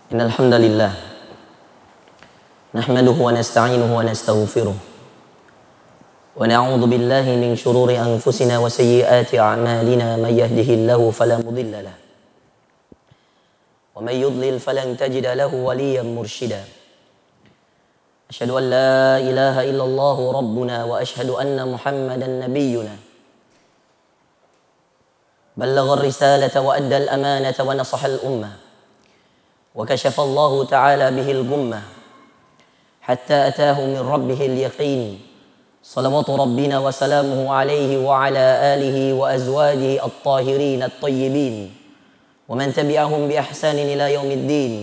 Innal hamdalillah nahmaduhu wa nasta'inuhu wa nastaghfiruh wa na'udzu billahi min shururi anfusina wa sayyiati a'malina may yahdihillahu fala mudilla lahu wa may yudlil falan tajida lahu waliyyan mursyida. Asyhadu an la ilaha illallah rabbuna wa asyhadu anna Muhammadan nabiyyuna ballagha ar-risalata wa adda al-amanata wa nasaha al-ummah وكشف الله تعالى به الغمة حتى أتاه من ربه اليقين صلوات ربنا وسلامه عليه وعلى آله وأزواجه الطاهرين الطيبين ومن تبعهم بإحسان إلى يوم الدين.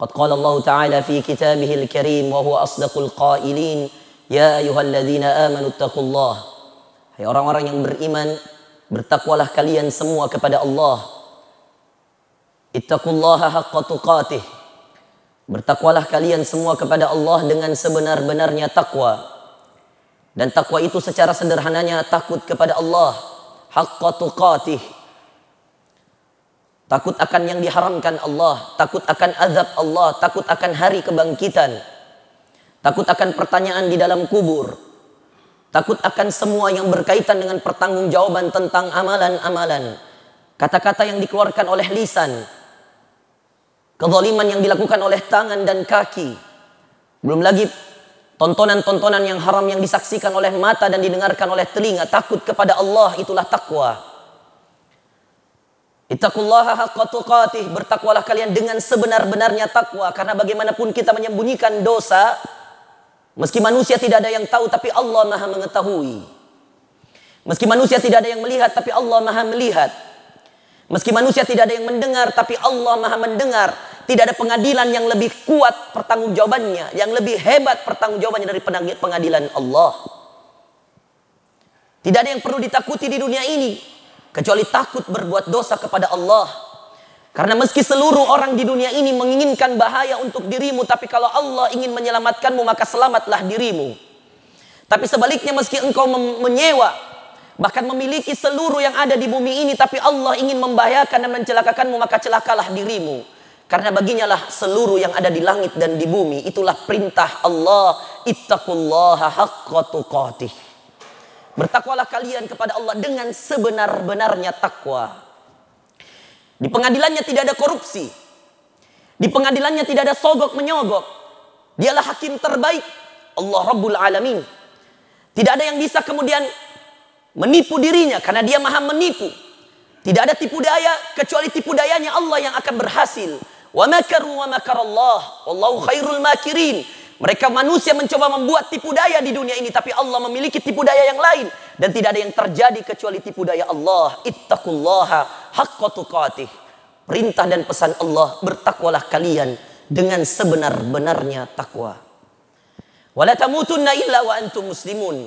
قد قال الله تعالى في كتابه الكريم وهو أصدق القائلين يا أيها الذين آمنوا اتقوا الله. Hai orang-orang yang beriman, bertakwalah kalian semua kepada Allah. Ittaqullaha haqqa tuqatih. Bertakwalah kalian semua kepada Allah dengan sebenar-benarnya takwa. Dan takwa itu secara sederhananya takut kepada Allah. Haqqa tuqatih. Takut akan yang diharamkan Allah, takut akan azab Allah, takut akan hari kebangkitan. Takut akan pertanyaan di dalam kubur. Takut akan semua yang berkaitan dengan pertanggungjawaban tentang amalan-amalan. Kata-kata yang dikeluarkan oleh lisan. Kezaliman yang dilakukan oleh tangan dan kaki. Belum lagi tontonan-tontonan yang haram yang disaksikan oleh mata dan didengarkan oleh telinga. Takut kepada Allah, itulah takwa. Ittaqullaha haqqa tuqatih. Bertakwalah kalian dengan sebenar-benarnya takwa. Karena bagaimanapun kita menyembunyikan dosa, meski manusia tidak ada yang tahu, tapi Allah maha mengetahui. Meski manusia tidak ada yang melihat, tapi Allah maha melihat. Meski manusia tidak ada yang mendengar, tapi Allah maha mendengar. Tidak ada pengadilan yang lebih kuat pertanggungjawabannya, yang lebih hebat pertanggungjawabannya dari pengadilan Allah. Tidak ada yang perlu ditakuti di dunia ini, kecuali takut berbuat dosa kepada Allah. Karena meski seluruh orang di dunia ini menginginkan bahaya untuk dirimu, tapi kalau Allah ingin menyelamatkanmu, maka selamatlah dirimu. Tapi sebaliknya, meski engkau menyewa, bahkan memiliki seluruh yang ada di bumi ini, tapi Allah ingin membahayakan dan mencelakakanmu, maka celakalah dirimu. Karena baginya lah seluruh yang ada di langit dan di bumi. Itulah perintah Allah. Ittaqullaha haqqa tuqatih. Bertakwalah kalian kepada Allah dengan sebenar-benarnya takwa. Di pengadilannya tidak ada korupsi. Di pengadilannya tidak ada sogok menyogok. Dialah hakim terbaik, Allah Rabbul Alamin. Tidak ada yang bisa kemudian menipu dirinya, karena dia maha menipu. Tidak ada tipu daya, kecuali tipu dayanya Allah yang akan berhasil. Wa makaru wa makarallah wallahu khairul makirin. Mereka manusia mencoba membuat tipu daya di dunia ini, tapi Allah memiliki tipu daya yang lain. Dan tidak ada yang terjadi kecuali tipu daya Allah. Ittaqullaha haqqa tuqatih. Perintah dan pesan Allah, bertakwalah kalian dengan sebenar-benarnya takwa. Wala tamutunna illa wa antum muslimun.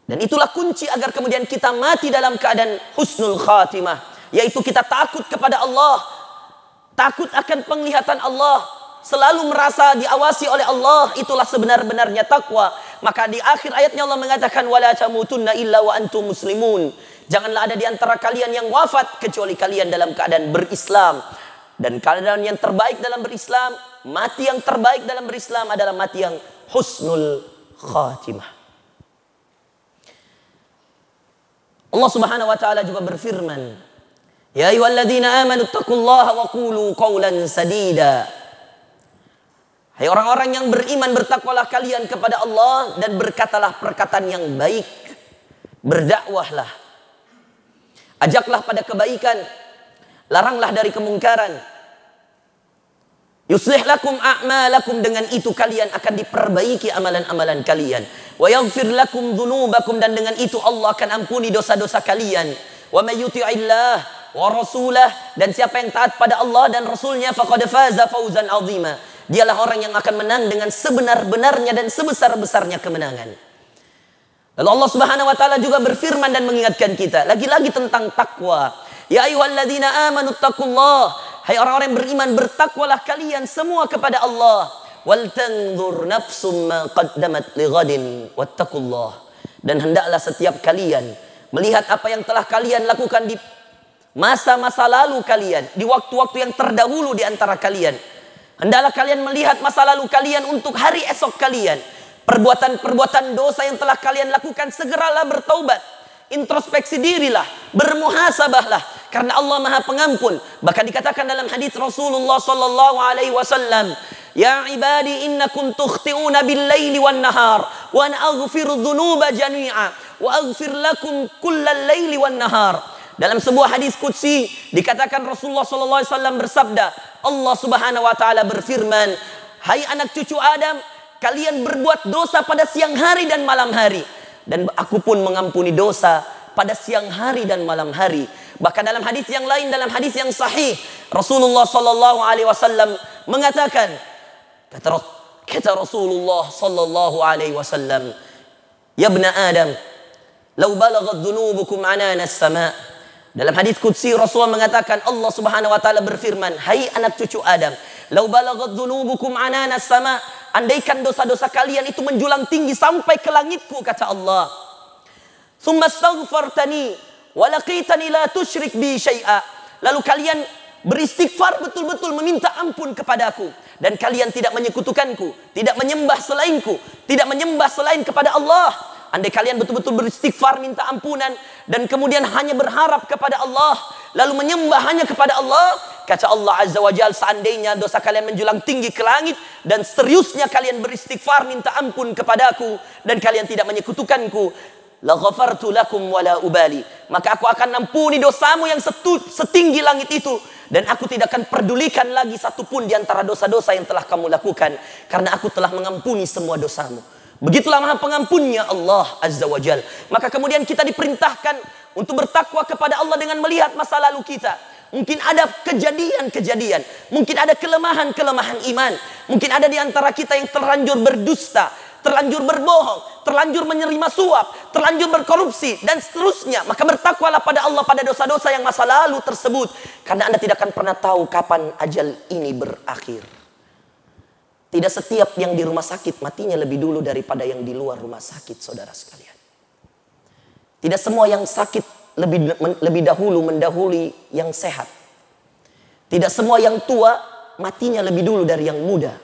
Dan itulah kunci agar kemudian kita mati dalam keadaan husnul khatimah. Yaitu kita takut kepada Allah. Takut akan penglihatan Allah. Selalu merasa diawasi oleh Allah. Itulah sebenar-benarnya takwa. Maka di akhir ayatnya Allah mengatakan, وَلَا تَمُوتُنَّ إِلَّا وَأَنْتُمْ مُسْلِمُونَ. Janganlah ada di antara kalian yang wafat kecuali kalian dalam keadaan berislam. Dan keadaan yang terbaik dalam berislam, mati yang terbaik dalam berislam adalah mati yang husnul khatimah. Allah Subhanahu wa taala juga berfirman, "Ya ayyuhalladzina amanu taqullaha wa qulu qawlan sadida." Hai orang-orang yang beriman, bertakwalah kalian kepada Allah dan berkatalah perkataan yang baik. Berdakwahlah. Ajaklah pada kebaikan, laranglah dari kemungkaran. Yuslih lakum a'malakum, dengan itu kalian akan diperbaiki amalan-amalan kalian. Wa yaghfir lakum dzunubakum, dan dengan itu Allah akan ampuni dosa-dosa kalian. Wa may yuti'illah wa rasulah, dan siapa yang taat pada Allah dan Rasulnya, faqad faza fawzan 'azima. Dialah orang yang akan menang dengan sebenar-benarnya dan sebesar-besarnya kemenangan. Lalu Allah Subhanahu wa taala juga berfirman dan mengingatkan kita lagi-lagi tentang takwa. Ya ayyuhalladzina amanu taqullaha. Hai orang-orang yang beriman, bertakwalah kalian semua kepada Allah. Wal tanzur nafsum ma qaddamat lighadin wattaqullah. Dan hendaklah setiap kalian melihat apa yang telah kalian lakukan di masa-masa lalu kalian, di waktu-waktu yang terdahulu di antara kalian. Hendaklah kalian melihat masa lalu kalian untuk hari esok kalian. Perbuatan-perbuatan dosa yang telah kalian lakukan, segeralah bertaubat. Introspeksi dirilah, bermuhasabahlah, karena Allah Maha Pengampun. Bahkan dikatakan dalam hadis Rasulullah sallallahu alaihi wasallam, "Ya ibadi innakum tukhti'una bil-laili wan-nahar wa ana aghfiru dzunuba jami'a wa aghfir lakum kullal laili wan-nahar." Dalam sebuah hadis qudsi dikatakan Rasulullah sallallahu alaihi wasallam bersabda, Allah Subhanahu wa taala berfirman, "Hai anak cucu Adam, kalian berbuat dosa pada siang hari dan malam hari, dan aku pun mengampuni dosa pada siang hari dan malam hari." Bahkan dalam hadis yang lain, dalam hadis yang sahih, Rasulullah sallallahu alaihi wasallam mengatakan, kata Rasulullah sallallahu alaihi wasallam, "Ya ibna Adam, law balaghat dhunubukum anana as-sama." Dalam hadis qudsi Rasulullah mengatakan, Allah Subhanahu wa taala berfirman, "Hai anak cucu Adam, law balaghat dhunubukum anana as-sama." Andaikan dosa-dosa kalian itu menjulang tinggi sampai ke langitku, kata Allah. "Tsumma astaghfartani wa laqitani la tusyrik bi syai'a." Lalu kalian beristighfar betul-betul meminta ampun kepadaku, dan kalian tidak menyekutukanku, tidak menyembah selainku, tidak menyembah selain kepada Allah. Andai kalian betul-betul beristighfar, minta ampunan, dan kemudian hanya berharap kepada Allah, lalu menyembah hanya kepada Allah, kata Allah Azza wa Jalla, seandainya dosa kalian menjulang tinggi ke langit, dan seriusnya kalian beristighfar, minta ampun kepadaku, dan kalian tidak menyekutukanku, la ghafartu lakum wa la ubali, maka aku akan ampuni dosamu yang setinggi langit itu, dan aku tidak akan pedulikan lagi satupun di antara dosa-dosa yang telah kamu lakukan, karena aku telah mengampuni semua dosamu. Begitulah Maha Pengampunnya Allah Azza wa Jalla. Maka kemudian kita diperintahkan untuk bertakwa kepada Allah dengan melihat masa lalu kita. Mungkin ada kejadian-kejadian, mungkin ada kelemahan-kelemahan iman, mungkin ada di antara kita yang terlanjur berdusta, terlanjur berbohong, terlanjur menerima suap, terlanjur berkorupsi, dan seterusnya. Maka bertakwalah pada Allah pada dosa-dosa yang masa lalu tersebut, karena Anda tidak akan pernah tahu kapan ajal ini berakhir. Tidak setiap yang di rumah sakit matinya lebih dulu daripada yang di luar rumah sakit, saudara sekalian. Tidak semua yang sakit lebih dahulu mendahului yang sehat. Tidak semua yang tua matinya lebih dulu dari yang muda.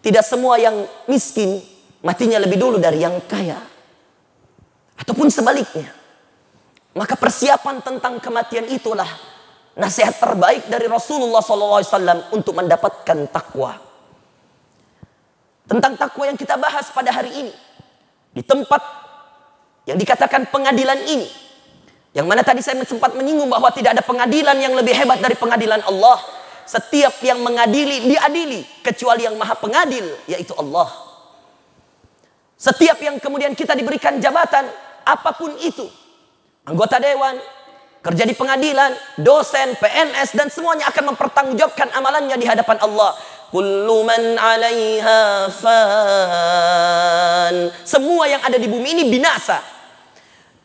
Tidak semua yang miskin matinya lebih dulu dari yang kaya. Ataupun sebaliknya. Maka persiapan tentang kematian itulah nasihat terbaik dari Rasulullah SAW untuk mendapatkan takwa. Tentang takwa yang kita bahas pada hari ini, di tempat yang dikatakan pengadilan ini, yang mana tadi saya sempat menyinggung bahwa tidak ada pengadilan yang lebih hebat dari pengadilan Allah. Setiap yang mengadili diadili, kecuali yang Maha Pengadil, yaitu Allah. Setiap yang kemudian kita diberikan jabatan apapun itu, anggota dewan, kerja di pengadilan, dosen, PNS, dan semuanya akan mempertanggungjawabkan amalannya di hadapan Allah. Kullu man 'alaiha fan. Semua yang ada di bumi ini binasa.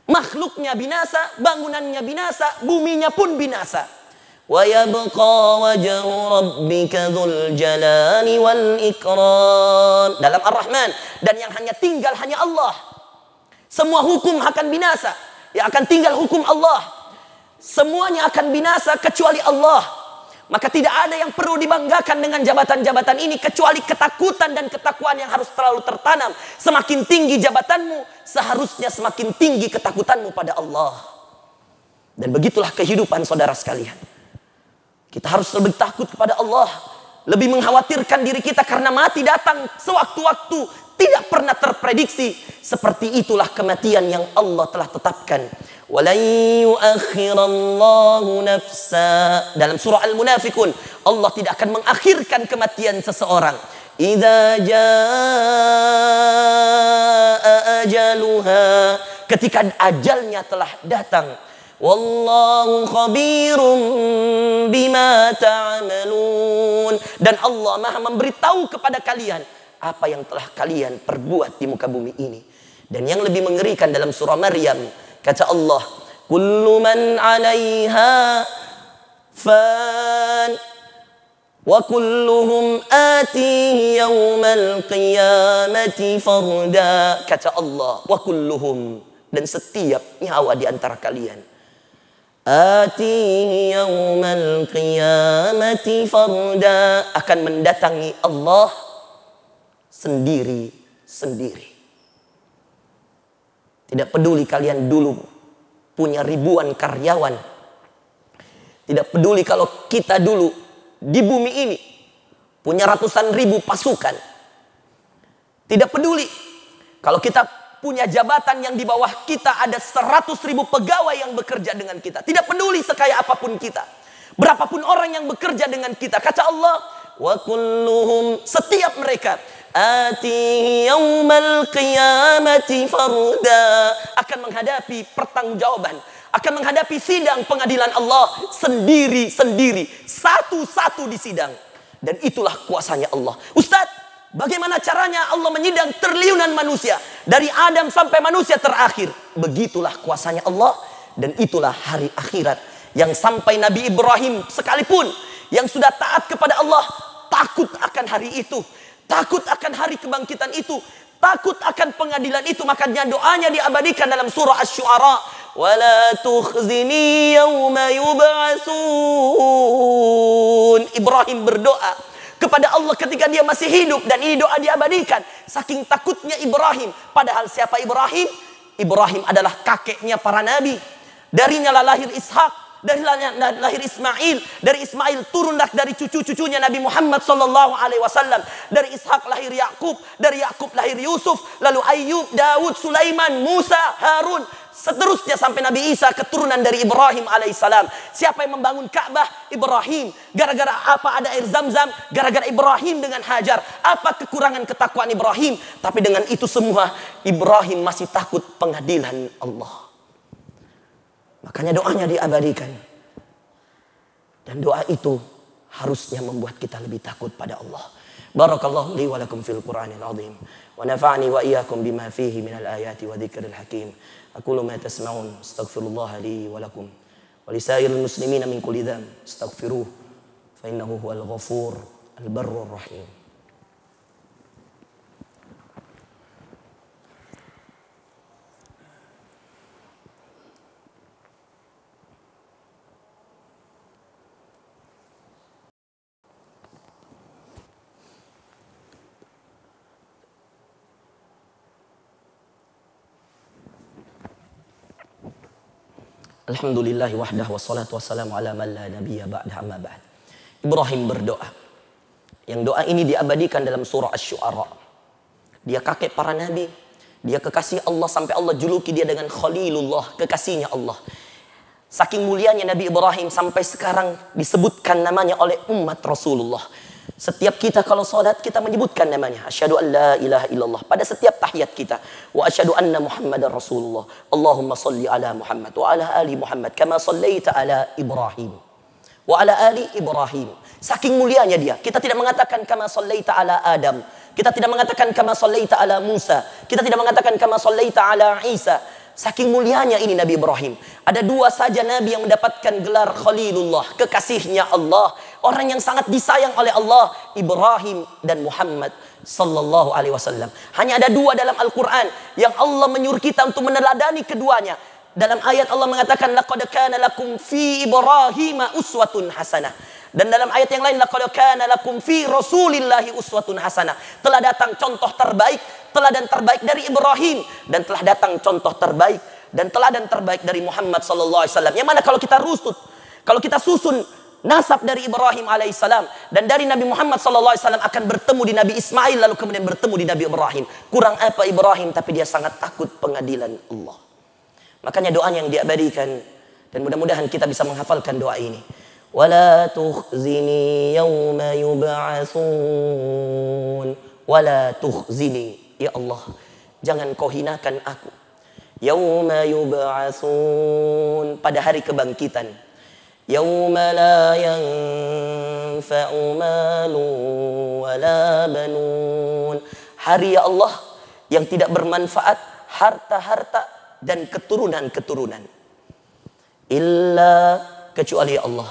Makhluknya binasa, bangunannya binasa, buminya pun binasa. Wa yabqa wajhu rabbika dzul jalali wal ikram. Dalam Ar-Rahman, dan yang hanya tinggal hanya Allah. Semua hukum akan binasa, yang akan tinggal hukum Allah. Semuanya akan binasa kecuali Allah. Maka tidak ada yang perlu dibanggakan dengan jabatan-jabatan ini, kecuali ketakutan dan ketakwaan yang harus terlalu tertanam. Semakin tinggi jabatanmu, seharusnya semakin tinggi ketakutanmu pada Allah. Dan begitulah kehidupan saudara sekalian. Kita harus lebih takut kepada Allah, lebih mengkhawatirkan diri kita, karena mati datang sewaktu-waktu, tidak pernah terprediksi. Seperti itulah kematian yang Allah telah tetapkan. Walan yuakhirallahu nafsa. Dalam surah Al-Munafikun, Allah tidak akan mengakhirkan kematian seseorang. Idza jaa ajaluha, ketika ajalnya telah datang. Wallahu khabirum bima ta'malun. Dan Allah Maha memberitahu kepada kalian apa yang telah kalian perbuat di muka bumi ini. Dan yang lebih mengerikan dalam surah Maryam, kata Allah, kullu man 'alaiha fan wa kulluhum atihi yaumal qiyamati farda. Kata Allah, wa kulluhum, dan setiap nyawa di antara kalian Atihi yawmal qiyamati farda. Akan mendatangi Allah sendiri-sendiri. Tidak peduli kalian dulu punya ribuan karyawan. Tidak peduli kalau kita dulu di bumi ini punya ratusan ribu pasukan. Tidak peduli kalau kita punya jabatan yang di bawah kita ada 100.000 pegawai yang bekerja dengan kita. Tidak peduli sekaya apapun kita. Berapapun orang yang bekerja dengan kita. Kata Allah, wa kulluhum, setiap mereka, atihi yawmal qiyamati farda, akan menghadapi pertanggungjawaban, akan menghadapi sidang pengadilan Allah sendiri-sendiri, satu-satu di sidang. Dan itulah kuasanya Allah. Ustaz, bagaimana caranya Allah menyidang triliunan manusia dari Adam sampai manusia terakhir? Begitulah kuasanya Allah. Dan itulah hari akhirat yang sampai Nabi Ibrahim sekalipun yang sudah taat kepada Allah takut akan hari itu, takut akan hari kebangkitan itu, takut akan pengadilan itu. Makanya doanya diabadikan dalam surah Asy-Syu'ara, wala tukhzini yawma yub'atsun. Ibrahim berdoa kepada Allah ketika dia masih hidup, dan ini doa diabadikan. Saking takutnya Ibrahim. Padahal siapa Ibrahim? Ibrahim adalah kakeknya para nabi. Darinya lah lahir Ishak, dari lahir Ismail, dari Ismail turunlah dari cucu-cucunya Nabi Muhammad sallallahu alaihi wasallam. Dari Ishak lahir Yakub, dari Yakub lahir Yusuf, lalu Ayyub, Daud, Sulaiman, Musa, Harun, seterusnya sampai Nabi Isa, keturunan dari Ibrahim alaihissalam. Siapa yang membangun Ka'bah? Ibrahim. Gara-gara apa ada air Zam-Zam? Gara-gara Ibrahim dengan Hajar. Apa kekurangan ketakwaan Ibrahim? Tapi dengan itu semua Ibrahim masih takut pengadilan Allah. Makanya doanya diabadikan. Dan doa itu harusnya membuat kita lebih takut pada Allah. Barakallahu li wa lakum fil Qur'anil azim. Wa nafa'ani wa iyyakum bima fihi minal ayati wa dzikril hakim. Aqulu ma tasma'un, astaghfirullah li wa lakum wa lisairil muslimina min kulli dzam, astaghfiruh fa innahu huwal ghafur al barrur rahim. Alhamdulillahi wahdah wassalatu wassalamu ala man la nabiyya ba'da amma ba'd. Ibrahim berdoa. Yang doa ini diabadikan dalam surah Asy-Syu'ara. Dia kakek para nabi, dia kekasih Allah sampai Allah juluki dia dengan Khalilullah, kekasihnya Allah. Saking mulianya Nabi Ibrahim sampai sekarang disebutkan namanya oleh umat Rasulullah. Setiap kita kalau salat kita menyebutkan namanya. Asyhadu an la ilaha illallah pada setiap tahiyat kita. Wa asyhadu anna Muhammadar Rasulullah. Allahumma salli ala Muhammad wa ala ali Muhammad kama sallaita ala Ibrahim wa ala ali Ibrahim. Saking mulianya dia, kita tidak mengatakan kama sallaita ala Adam. Kita tidak mengatakan kama sallaita ala Musa. Kita tidak mengatakan kama sallaita ala Isa. Saking mulianya ini Nabi Ibrahim. Ada dua saja Nabi yang mendapatkan gelar Khalilullah, kekasihnya Allah. Orang yang sangat disayang oleh Allah, Ibrahim dan Muhammad sallallahu alaihi wasallam. Hanya ada dua dalam Al-Quran yang Allah menyuruh kita untuk meneladani keduanya. Dalam ayat Allah mengatakan, laqad kana lakum fi Ibrahim uswatun hasanah. Dan dalam ayat yang lain, laqad kana lakum fi Rasulillahi uswatun hasanah. Telah datang contoh terbaik, teladan terbaik dari Ibrahim, dan telah datang contoh terbaik dan teladan terbaik dari Muhammad sallallahu alaihi wasallam. Yang mana kalau kita rusut, kalau kita susun nasab dari Ibrahim alaihissalam dan dari Nabi Muhammad sallallahu alaihi wasallam akan bertemu di Nabi Ismail, lalu kemudian bertemu di Nabi Ibrahim. Kurang apa Ibrahim, tapi dia sangat takut pengadilan Allah. Makanya doanya yang diabadikan, dan mudah-mudahan kita bisa menghafalkan doa ini. Wala tukhzini yawma yub'atsun. Wala tukhzini, ya Allah, jangan kau hinakan aku. Yawma yub'atsun, pada hari kebangkitan. Yawma la yanfa'u malun wala banun. Hari ya Allah yang tidak bermanfaat harta-harta dan keturunan-keturunan. Illa, kecuali ya Allah,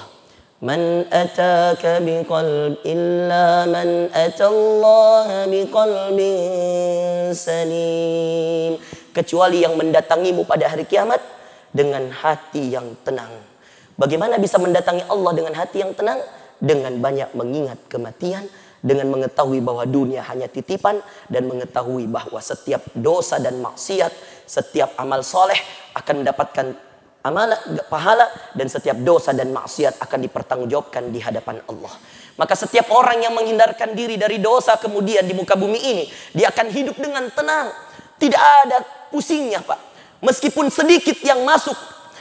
man ataka biqalb, illa man atallaha biqalbin salim. Kecuali yang mendatangimu pada hari kiamat dengan hati yang tenang. Bagaimana bisa mendatangi Allah dengan hati yang tenang? Dengan banyak mengingat kematian, dengan mengetahui bahwa dunia hanya titipan, dan mengetahui bahwa setiap dosa dan maksiat, setiap amal soleh akan mendapatkan pahala, dan setiap dosa dan maksiat akan dipertanggungjawabkan di hadapan Allah. Maka setiap orang yang menghindarkan diri dari dosa kemudian di muka bumi ini, dia akan hidup dengan tenang. Tidak ada pusingnya, Pak. Meskipun sedikit yang masuk,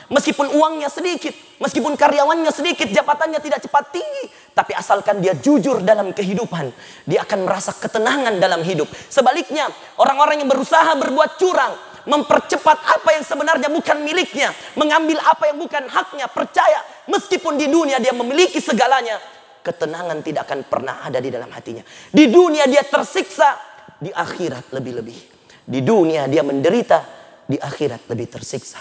meskipun uangnya sedikit, meskipun karyawannya sedikit, jabatannya tidak cepat tinggi, tapi asalkan dia jujur dalam kehidupan, dia akan merasa ketenangan dalam hidup. Sebaliknya, orang-orang yang berusaha berbuat curang, mempercepat apa yang sebenarnya bukan miliknya, mengambil apa yang bukan haknya, percaya meskipun di dunia dia memiliki segalanya, ketenangan tidak akan pernah ada di dalam hatinya. Di dunia dia tersiksa, di akhirat lebih-lebih. Di dunia dia menderita, di akhirat lebih tersiksa.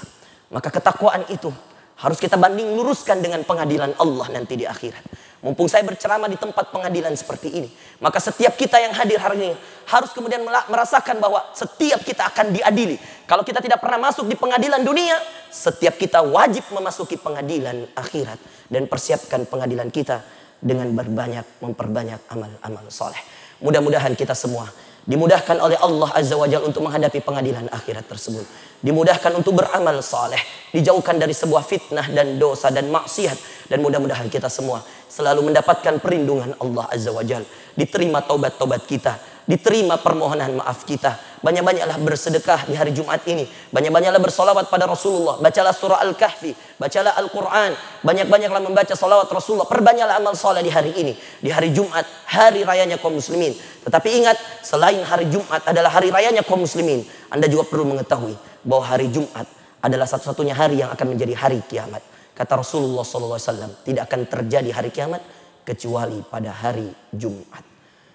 Maka ketakwaan itu harus kita banding luruskan dengan pengadilan Allah nanti di akhirat. Mumpung saya berceramah di tempat pengadilan seperti ini, maka setiap kita yang hadir hari ini harus kemudian merasakan bahwa setiap kita akan diadili. Kalau kita tidak pernah masuk di pengadilan dunia, setiap kita wajib memasuki pengadilan akhirat. Dan persiapkan pengadilan kita dengan memperbanyak amal-amal soleh. Mudah-mudahan kita semua dimudahkan oleh Allah Azza wa Jalla untuk menghadapi pengadilan akhirat tersebut. Dimudahkan untuk beramal saleh, dijauhkan dari sebuah fitnah dan dosa dan maksiat, dan mudah-mudahan kita semua selalu mendapatkan perlindungan Allah Azza wa Jalla. Diterima taubat-taubat kita, diterima permohonan maaf kita. Banyak-banyaklah bersedekah di hari Jumat ini, banyak-banyaklah bersolawat pada Rasulullah, bacalah surah Al-Kahfi, bacalah Al-Quran, banyak-banyaklah membaca solawat Rasulullah. Perbanyaklah amal saleh di hari ini, di hari Jumat, hari rayanya kaum muslimin. Tetapi ingat, selain hari Jumat adalah hari rayanya kaum muslimin, Anda juga perlu mengetahui bahwa hari Jumat adalah satu-satunya hari yang akan menjadi hari kiamat. Kata Rasulullah SAW, tidak akan terjadi hari kiamat kecuali pada hari Jumat.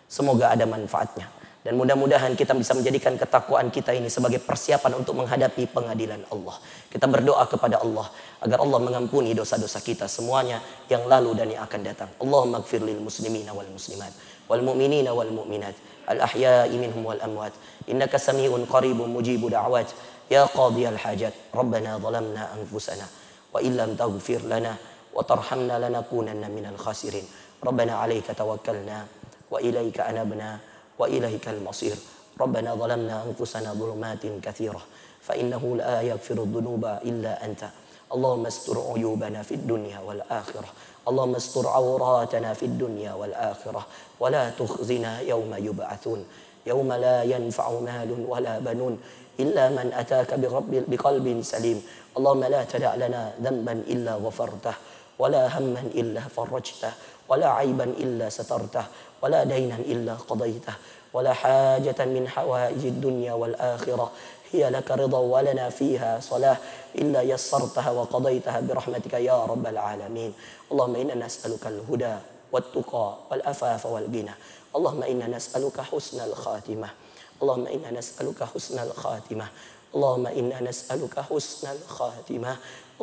Semoga ada manfaatnya. Dan mudah-mudahan kita bisa menjadikan ketakwaan kita ini sebagai persiapan untuk menghadapi pengadilan Allah. Kita berdoa kepada Allah agar Allah mengampuni dosa-dosa kita semuanya yang lalu dan yang akan datang. Allahumma ighfir lil muslimina wal muslimat wal mu'minina wal mu'minat al ahya'i minhum wal amwat innaka sami'un qaribun mujibu da'wat ya qadiyal hajat rabbana zalamna anfusana wa illam taghfir lana wa tarhamna lanakunanna minal khasirin rabbana 'alaika tawakkalna wa ilaika anabna wa ilaikal masir rabbana zalamna anfusana dhulumatin katsirah fa innahu la yaghfiru dhunuba illa anta Allahumma astur uyubana fid dunya wal akhirah Allahumma astur awratana fid dunya wal akhirah wa la tukhzina yawma yub'atsun yawma la yanfa'u malun wala banun illa man ataka biqalbin salim Allahumma la tada' lana dhanban illa ghafartah wa la hamman illa farajtah wa la 'aiban illa satartah ولا دينا إلا قضيته ولا حاجة من حوائج الدنيا والآخرة هي لك رضا ولنا فيها صلاة إلا يسرتها وقضيتها برحمتك يا رب العالمين اللهم إنا نسألك الهدى والتقى والأفاف والغنى اللهم إنا نسألك حسن الخاتمة اللهم إنا نسألك حسن الخاتمة اللهم إنا نسألك حسن الخاتمة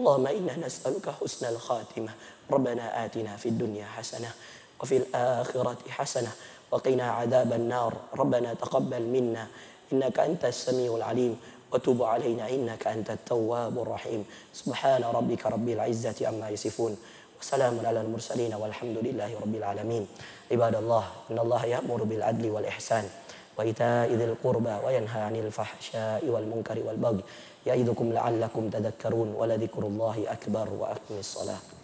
اللهم إنا نسألك حسن الخاتمة ربنا آتنا في الدنيا حسنة وفي الآخرة حسنة وقنا عذاب النار ربنا تقبل منا إنك أنت السميع العليم وتب علينا إنك أنت التواب الرحيم سبحان ربك رب العزة عما يصفون وسلام على المرسلين والحمد لله رب العالمين عباد الله إن الله يأمر بالعدل والإحسان وإيتاء ذي القربى وينهى عن الفحشاء والمنكر والبغي يعظكم لعلكم تذكرون ولذكر الله أكبر وأقم الصلاة